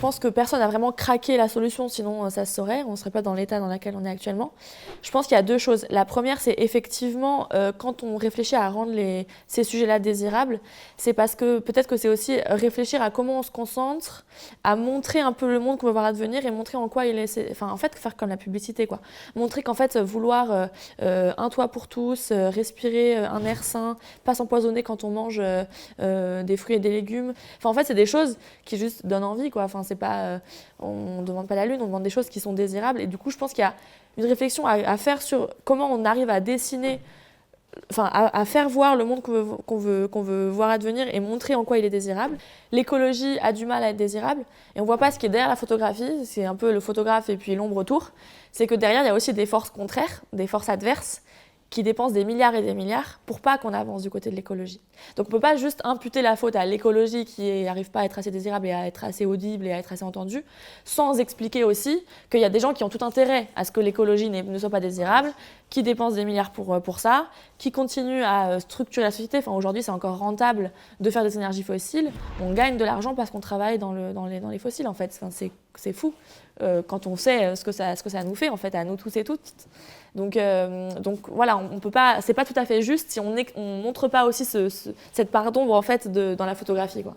pense que personne n'a vraiment craqué la solution, sinon ça se saurait, on ne serait pas dans l'état dans lequel on est actuellement. Je pense qu'il y a deux choses. La première, c'est effectivement, quand on réfléchit à rendre ces sujets-là désirables, c'est parce que peut-être que c'est aussi réfléchir à comment on se concentre, à montrer un peu le monde qu'on veut voir advenir et montrer en quoi il est... Enfin, en fait, faire comme la publicité, quoi. Montrer qu'en fait, vouloir un toit pour tous, respirer un air sain, pas s'empoisonner quand on mange des fruits et des légumes. Enfin, en fait, c'est des choses qui juste donnent envie, quoi. Enfin, c'est pas, on ne demande pas la lune, on demande des choses qui sont désirables. Et du coup, je pense qu'il y a une réflexion à faire sur comment on arrive à dessiner, enfin, à faire voir le monde qu'on veut voir advenir et montrer en quoi il est désirable. L'écologie a du mal à être désirable et on ne voit pas ce qui est derrière la photographie. C'est un peu le photographe et puis l'ombre autour. C'est que derrière, il y a aussi des forces contraires, des forces adverses, qui dépensent des milliards et des milliards pour pas qu'on avance du côté de l'écologie. Donc on ne peut pas juste imputer la faute à l'écologie qui n'arrive pas à être assez désirable et à être assez audible et à être assez entendue, sans expliquer aussi qu'il y a des gens qui ont tout intérêt à ce que l'écologie ne soit pas désirable, qui dépensent des milliards pour ça, qui continuent à structurer la société. Enfin, aujourd'hui, c'est encore rentable de faire des énergies fossiles. On gagne de l'argent parce qu'on travaille dans les fossiles, en fait. Enfin, c'est fou quand on sait ce que ça nous fait, en fait, à nous tous et toutes. Donc voilà, on peut pas, c'est pas tout à fait juste si on montre pas aussi cette part d'ombre en fait dans la photographie, quoi.